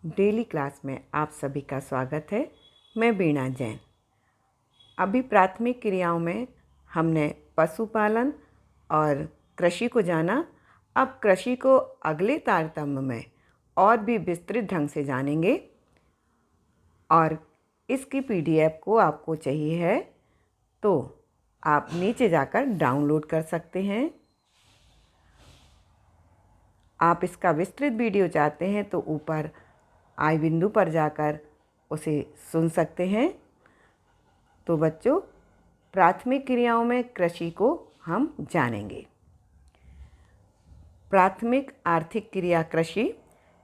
Daily class में आप सभी का स्वागत है। मैं वीणा जैन। अभी प्राथमिक क्रियाओं में हमने पशुपालन और कृषि को जाना। अब कृषि को अगले तारतम्य में और भी विस्तृत ढंग से जानेंगे और इसकी पीडीएफ को आपको चाहिए है तो आप नीचे जाकर डाउनलोड कर सकते हैं। आप इसका विस्तृत वीडियो चाहते हैं तो ऊपर आई बिंदु पर जाकर उसे सुन सकते हैं। तो बच्चों, प्राथमिक क्रियाओं में कृषि को हम जानेंगे। प्राथमिक आर्थिक क्रिया कृषि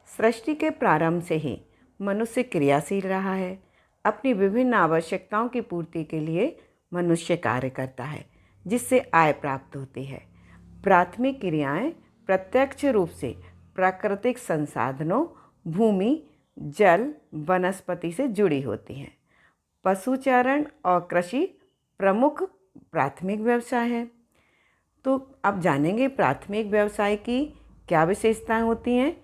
सृष्टि के प्रारंभ से ही मनुष्य क्रियाशील रहा है। अपनी विभिन्न आवश्यकताओं की पूर्ति के लिए मनुष्य कार्य करता है, जिससे आय प्राप्त होती है। प्राथमिक क्रियाएं प्रत्यक्ष रूप से प्राकृतिक संसाधनों, भूमि, जल, वनस्पति से जुड़ी होती हैं। पशुचारण और कृषि प्रमुख प्राथमिक व्यवसाय हैं। तो अब जानेंगे प्राथमिक व्यवसाय की क्या विशेषताएं होती हैं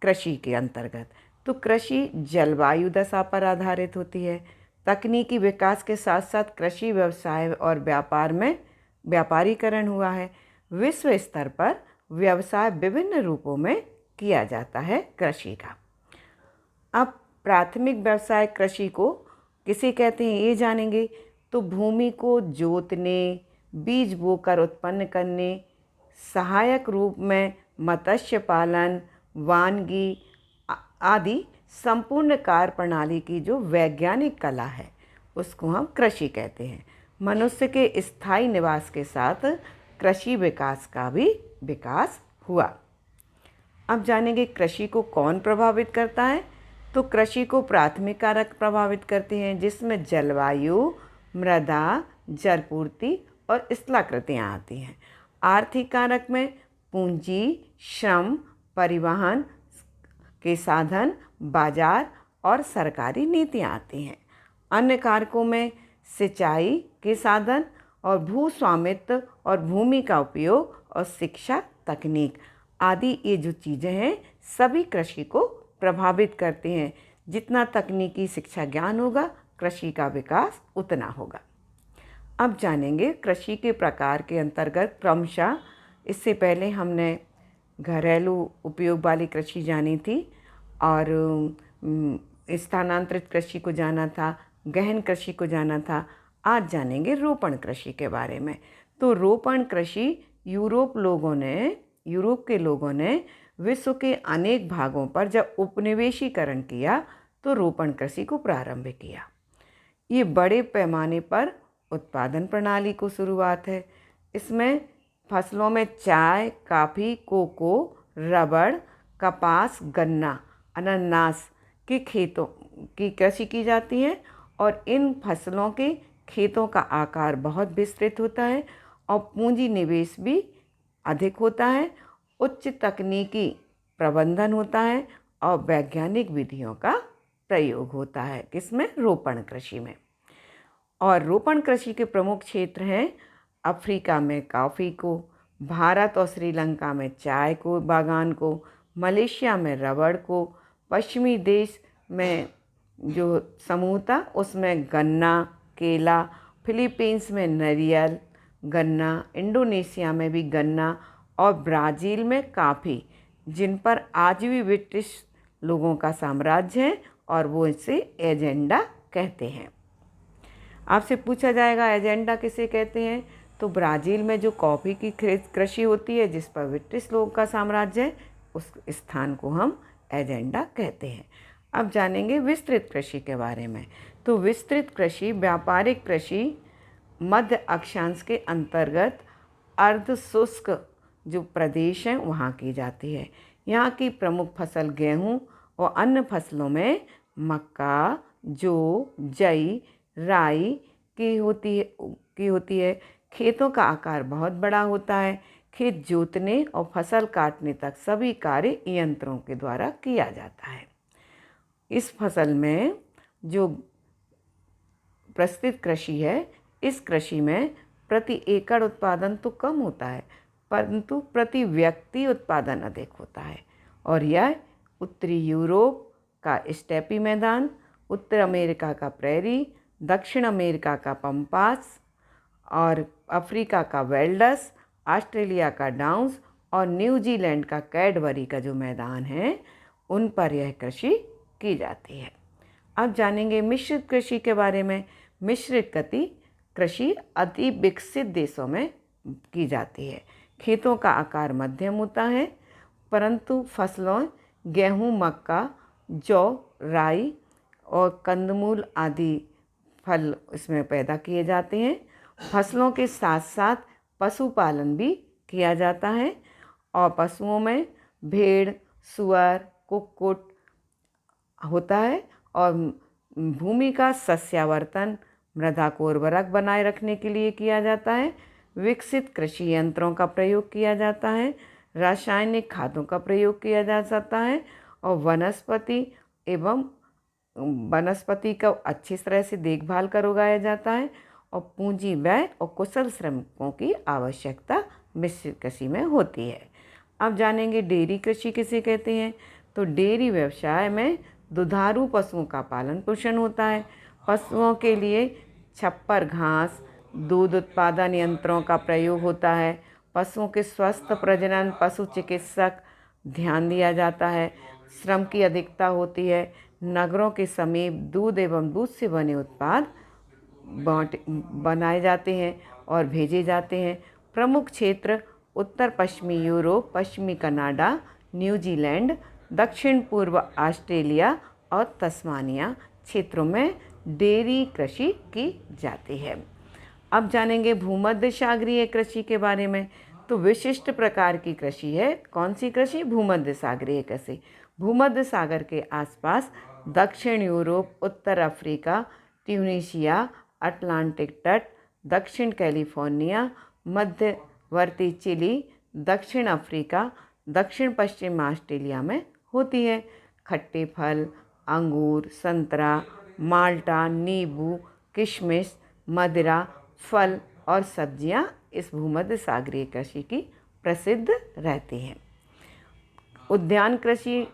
कृषि के अंतर्गत। तो कृषि जलवायु दशा पर आधारित होती है। तकनीकी विकास के साथ साथ कृषि व्यवसाय और व्यापार में व्यापारीकरण हुआ है। विश्व स्तर पर व्यवसाय विभिन्न रूपों में किया जाता है कृषि का। अब प्राथमिक व्यवसाय कृषि को किसे कहते हैं ये जानेंगे। तो भूमि को जोतने, बीज बोकर उत्पन्न करने, सहायक रूप में मत्स्य पालन, वानिकी आदि संपूर्ण कार्य प्रणाली की जो वैज्ञानिक कला है उसको हम कृषि कहते हैं। मनुष्य के स्थायी निवास के साथ कृषि विकास का भी विकास हुआ। अब जानेंगे कृषि को कौन प्रभावित करता है। तो कृषि को प्राथमिक कारक प्रभावित करते हैं, जिसमें जलवायु, मृदा, जलपूर्ति और स्थलाकृतियाँ आती हैं। आर्थिक कारक में पूंजी, श्रम, परिवहन के साधन, बाजार और सरकारी नीतियाँ आती हैं। अन्य कारकों में सिंचाई के साधन और भू स्वामित्व और भूमि का उपयोग और शिक्षा, तकनीक आदि ये जो चीज़ें हैं सभी कृषि को प्रभावित करते हैं। जितना तकनीकी शिक्षा ज्ञान होगा, कृषि का विकास उतना होगा। अब जानेंगे कृषि के प्रकार के अंतर्गत क्रमशः। इससे पहले हमने घरेलू उपयोग वाली कृषि जानी थी और स्थानांतरित कृषि को जाना था, गहन कृषि को जाना था। आज जानेंगे रोपण कृषि के बारे में। तो रोपण कृषि यूरोप के लोगों ने विश्व के अनेक भागों पर जब उपनिवेशीकरण किया तो रोपण कृषि को प्रारंभ किया। ये बड़े पैमाने पर उत्पादन प्रणाली को शुरुआत है। इसमें फसलों में चाय, कॉफ़ी, कोको, रबड़, कपास, गन्ना, अनानास के खेतों की कृषि की जाती है और इन फसलों के खेतों का आकार बहुत विस्तृत होता है और पूंजी निवेश भी अधिक होता है। उच्च तकनीकी प्रबंधन होता है और वैज्ञानिक विधियों का प्रयोग होता है किसमें, रोपण कृषि में। और रोपण कृषि के प्रमुख क्षेत्र हैं अफ्रीका में कॉफ़ी को, भारत और श्रीलंका में चाय को बागान को, मलेशिया में रबड़ को, पश्चिमी देश में जो समूह था उसमें गन्ना, केला, फिलीपींस में नारियल, गन्ना, इंडोनेशिया में भी गन्ना और ब्राज़ील में कॉफ़ी, जिन पर आज भी ब्रिटिश लोगों का साम्राज्य है और वो इसे एजेंडा कहते हैं। आपसे पूछा जाएगा एजेंडा किसे कहते हैं। तो ब्राज़ील में जो कॉफ़ी की कृषि होती है जिस पर ब्रिटिश लोगों का साम्राज्य है, उस स्थान को हम एजेंडा कहते हैं। अब जानेंगे विस्तृत कृषि के बारे में। तो विस्तृत कृषि व्यापारिक कृषि मध्य अक्षांश के अंतर्गत अर्ध शुष्क जो प्रदेश हैं वहाँ की जाती है। यहाँ की प्रमुख फसल गेहूँ और अन्य फसलों में मक्का, जौ, जई, राई की होती है। खेतों का आकार बहुत बड़ा होता है। खेत जोतने और फसल काटने तक सभी कार्य यंत्रों के द्वारा किया जाता है। इस फसल में जो प्रस्तुत कृषि है, इस कृषि में प्रति एकड़ उत्पादन तो कम होता है परंतु प्रति व्यक्ति उत्पादन अधिक होता है और यह उत्तरी यूरोप, का स्टेपी मैदान, उत्तर अमेरिका का प्रेरी, दक्षिण अमेरिका का पम्पास और अफ्रीका का वेल्डस, ऑस्ट्रेलिया का डाउन्स और न्यूजीलैंड का कैडबरी का जो मैदान है उन पर यह कृषि की जाती है। अब जानेंगे मिश्रित कृषि के बारे में। मिश्रित कृषि अति विकसित देशों में की जाती है। खेतों का आकार मध्यम होता है, परंतु फसलों गेहूं, मक्का, जौ, राई और कंदमूल आदि फल इसमें पैदा किए जाते हैं। फसलों के साथ साथ पशुपालन भी किया जाता है और पशुओं में भेड़, सुअर, कुक्कुट होता है और भूमि का सस्यावर्तन मृदा को उर्वरक बनाए रखने के लिए किया जाता है। विकसित कृषि यंत्रों का प्रयोग किया जाता है, रासायनिक खादों का प्रयोग किया जा सकता है और वनस्पति का अच्छी तरह से देखभाल कर उगाया जाता है और पूंजी व्यय और कुशल श्रमिकों की आवश्यकता मिश्रित कृषि में होती है। अब जानेंगे डेयरी कृषि किसे कहते हैं। तो डेयरी व्यवसाय में दुधारू पशुओं का पालन पोषण होता है। पशुओं के लिए छप्पर घास, दूध उत्पादन यंत्रों का प्रयोग होता है। पशुओं के स्वस्थ प्रजनन पशु चिकित्सक ध्यान दिया जाता है। श्रम की अधिकता होती है। नगरों के समीप दूध एवं दूध से बने उत्पाद बनाए जाते हैं और भेजे जाते हैं। प्रमुख क्षेत्र उत्तर पश्चिमी यूरोप, पश्चिमी कनाडा, न्यूजीलैंड, दक्षिण पूर्व ऑस्ट्रेलिया और तस्मानिया क्षेत्रों में डेयरी कृषि की जाती है। अब जानेंगे भूमध्य सागरीय कृषि के बारे में। तो विशिष्ट प्रकार की कृषि है। कौन सी कृषि? भूमध्य सागरीय कृषि। भूमध्य सागर के आसपास दक्षिण यूरोप, उत्तर अफ्रीका, ट्यूनीशिया, अटलांटिक तट, दक्षिण कैलिफोर्निया, मध्यवर्ती चिली, दक्षिण अफ्रीका, दक्षिण पश्चिम ऑस्ट्रेलिया में होती है। खट्टे फल, अंगूर, संतरा, माल्टा, नींबू, किशमिश, मदिरा, फल और सब्जियां इस भूमध्य सागरीय कृषि की प्रसिद्ध रहती हैं। उद्यान कृषि,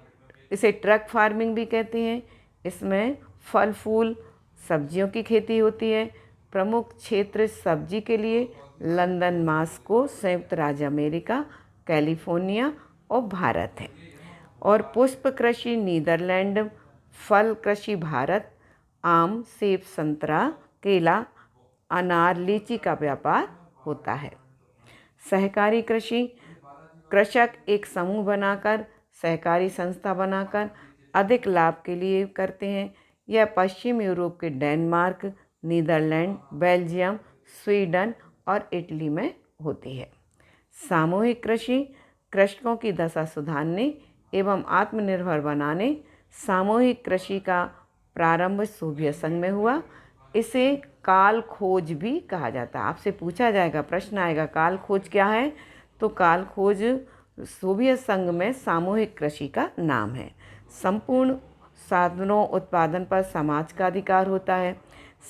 इसे ट्रक फार्मिंग भी कहते हैं। इसमें फल फूल सब्जियों की खेती होती है। प्रमुख क्षेत्र सब्जी के लिए लंदन, मास्को, संयुक्त राज्य अमेरिका, कैलिफोर्निया और भारत है। और पुष्प कृषि नीदरलैंड, फल कृषि भारत, आम, सेब, संतरा, केला, अनार, लीची का व्यापार होता है। सहकारी कृषि, कृषक एक समूह बनाकर, सहकारी संस्था बनाकर अधिक लाभ के लिए करते हैं। यह पश्चिम यूरोप के डेनमार्क, नीदरलैंड, बेल्जियम, स्वीडन और इटली में होती है। सामूहिक कृषि, कृषकों की दशा सुधारने एवं आत्मनिर्भर बनाने। सामूहिक कृषि का प्रारंभ सोवियत संघ में हुआ। इसे काल खोज भी कहा जाता है। आपसे पूछा जाएगा, प्रश्न आएगा, काल खोज क्या है? तो काल खोज सोवियत संघ में सामूहिक कृषि का नाम है। संपूर्ण साधनों उत्पादन पर समाज का अधिकार होता है।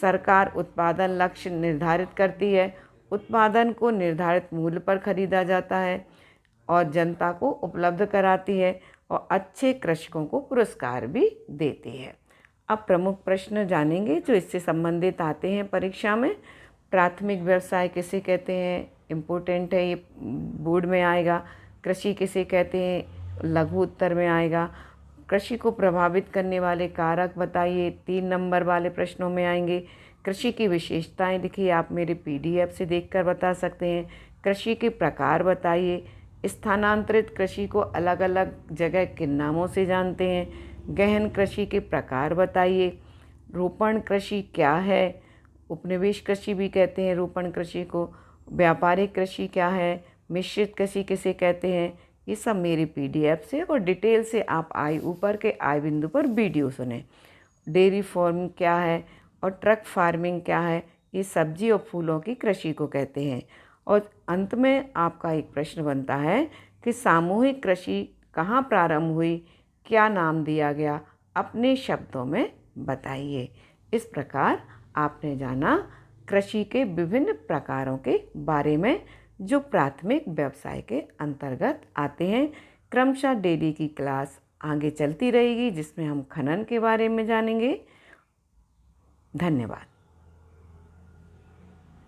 सरकार उत्पादन लक्ष्य निर्धारित करती है। उत्पादन को निर्धारित मूल्य पर खरीदा जाता है और जनता को उपलब्ध कराती है और अच्छे कृषकों को पुरस्कार भी देती है। अब प्रमुख प्रश्न जानेंगे जो इससे संबंधित आते हैं परीक्षा में। प्राथमिक व्यवसाय किसे कहते हैं? इम्पोर्टेंट है, ये बोर्ड में आएगा। कृषि किसे कहते हैं? लघु उत्तर में आएगा। कृषि को प्रभावित करने वाले कारक बताइए, 3 नंबर वाले प्रश्नों में आएंगे। कृषि की विशेषताएं लिखिए, आप मेरे PDF से देखकर बता सकते हैं। कृषि के प्रकार बताइए। स्थानांतरित कृषि को अलग अलग जगह किन नामों से जानते हैं? गहन कृषि के प्रकार बताइए। रोपण कृषि क्या है? उपनिवेश कृषि भी कहते हैं रोपण कृषि को। व्यापारिक कृषि क्या है? मिश्रित कृषि किसे कहते हैं? ये सब मेरी PDF से और डिटेल से आप ऊपर के आई बिंदु पर वीडियो सुने। डेयरी फार्म क्या है और ट्रक फार्मिंग क्या है? ये सब्जी और फूलों की कृषि को कहते हैं। और अंत में आपका एक प्रश्न बनता है कि सामूहिक कृषि कहाँ प्रारंभ हुई, क्या नाम दिया गया, अपने शब्दों में बताइए। इस प्रकार आपने जाना कृषि के विभिन्न प्रकारों के बारे में जो प्राथमिक व्यवसाय के अंतर्गत आते हैं। क्रमशः डेयरी की क्लास आगे चलती रहेगी, जिसमें हम खनन के बारे में जानेंगे। धन्यवाद।